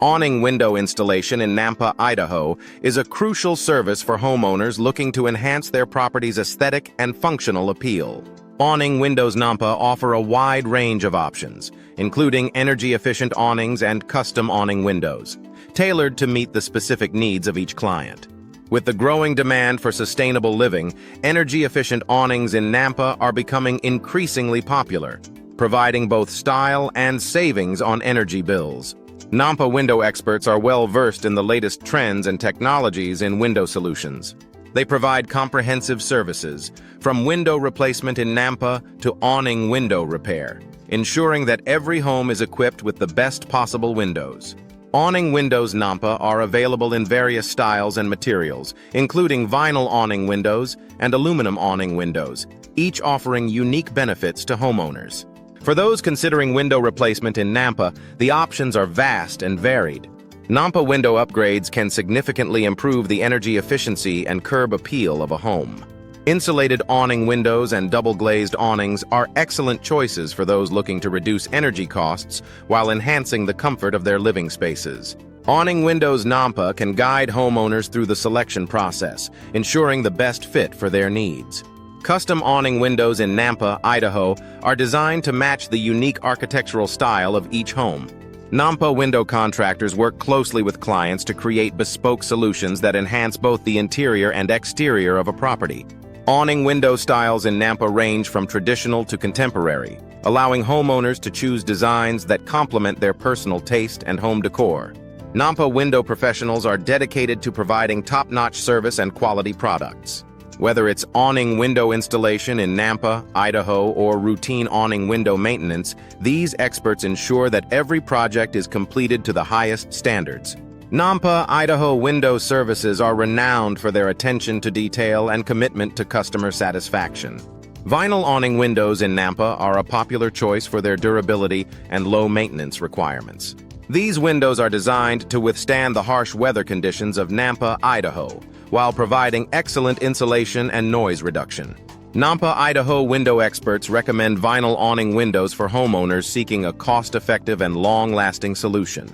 Awning window installation in Nampa, Idaho is a crucial service for homeowners looking to enhance their property's aesthetic and functional appeal. Awning Windows Nampa offer a wide range of options, including energy-efficient awnings and custom awning windows, tailored to meet the specific needs of each client. With the growing demand for sustainable living, energy-efficient awnings in Nampa are becoming increasingly popular, providing both style and savings on energy bills. Nampa window experts are well-versed in the latest trends and technologies in window solutions. They provide comprehensive services, from window replacement in Nampa to awning window repair, ensuring that every home is equipped with the best possible windows. Awning Windows Nampa are available in various styles and materials, including vinyl awning windows and aluminum awning windows, each offering unique benefits to homeowners. For those considering window replacement in Nampa, the options are vast and varied. Nampa window upgrades can significantly improve the energy efficiency and curb appeal of a home. Insulated awning windows and double-glazed awnings are excellent choices for those looking to reduce energy costs while enhancing the comfort of their living spaces. Awning Windows Nampa can guide homeowners through the selection process, ensuring the best fit for their needs. Custom awning windows in Nampa, Idaho, are designed to match the unique architectural style of each home. Nampa window contractors work closely with clients to create bespoke solutions that enhance both the interior and exterior of a property. Awning window styles in Nampa range from traditional to contemporary, allowing homeowners to choose designs that complement their personal taste and home decor. Nampa window professionals are dedicated to providing top-notch service and quality products. Whether it's awning window installation in Nampa, Idaho, or routine awning window maintenance, these experts ensure that every project is completed to the highest standards. Nampa, Idaho window services are renowned for their attention to detail and commitment to customer satisfaction. Vinyl awning windows in Nampa are a popular choice for their durability and low maintenance requirements. These windows are designed to withstand the harsh weather conditions of Nampa, Idaho, while providing excellent insulation and noise reduction. Nampa, Idaho window experts recommend vinyl awning windows for homeowners seeking a cost-effective and long-lasting solution.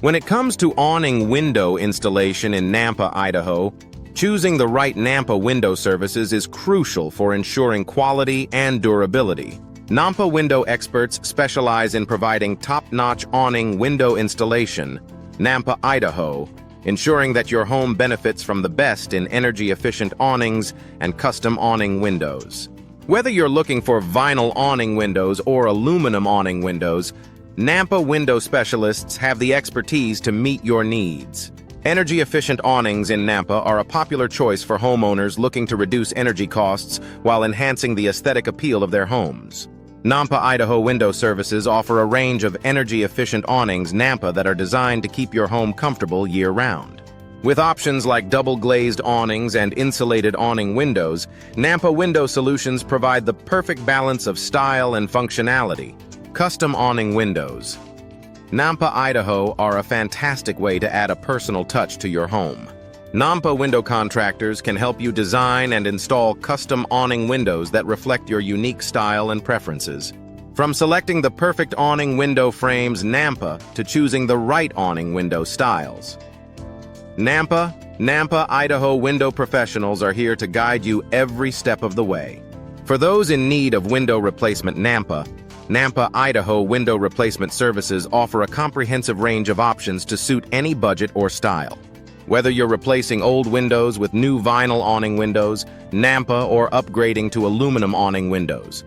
When it comes to awning window installation in Nampa, Idaho, choosing the right Nampa window services is crucial for ensuring quality and durability. Nampa window experts specialize in providing top-notch awning window installation, Nampa, Idaho, ensuring that your home benefits from the best in energy-efficient awnings and custom awning windows. Whether you're looking for vinyl awning windows or aluminum awning windows, Nampa window specialists have the expertise to meet your needs. Energy-efficient awnings in Nampa are a popular choice for homeowners looking to reduce energy costs while enhancing the aesthetic appeal of their homes. Nampa, Idaho window services offer a range of energy-efficient awnings Nampa that are designed to keep your home comfortable year-round. With options like double-glazed awnings and insulated awning windows, Nampa window solutions provide the perfect balance of style and functionality. Custom awning windows. Nampa, Idaho are a fantastic way to add a personal touch to your home. Nampa window contractors can help you design and install custom awning windows that reflect your unique style and preferences. From selecting the perfect awning window frames Nampa to choosing the right awning window styles. Nampa, Idaho window professionals are here to guide you every step of the way. For those in need of window replacement Nampa, Idaho window replacement services offer a comprehensive range of options to suit any budget or style. Whether you're replacing old windows with new vinyl awning windows, Nampa, or upgrading to aluminum awning windows.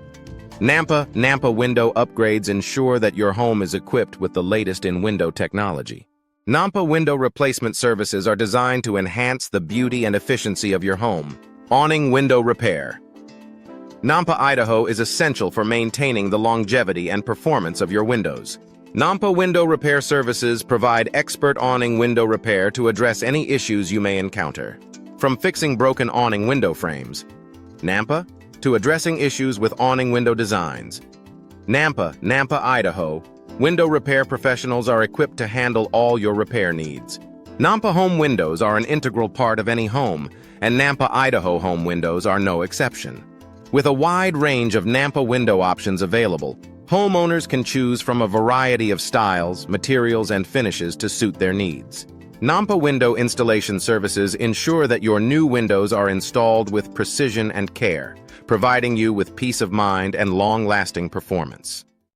Nampa window upgrades ensure that your home is equipped with the latest in window technology. Nampa window replacement services are designed to enhance the beauty and efficiency of your home. Awning window repair. Nampa, Idaho is essential for maintaining the longevity and performance of your windows. Nampa window repair services provide expert awning window repair to address any issues you may encounter. From fixing broken awning window frames, to addressing issues with awning window designs. Nampa, Idaho, window repair professionals are equipped to handle all your repair needs. Nampa home windows are an integral part of any home, and Nampa, Idaho home windows are no exception. With a wide range of Nampa window options available, Homeowners can choose from a variety of styles, materials, and finishes to suit their needs. Nampa window installation services ensure that your new windows are installed with precision and care, providing you with peace of mind and long-lasting performance.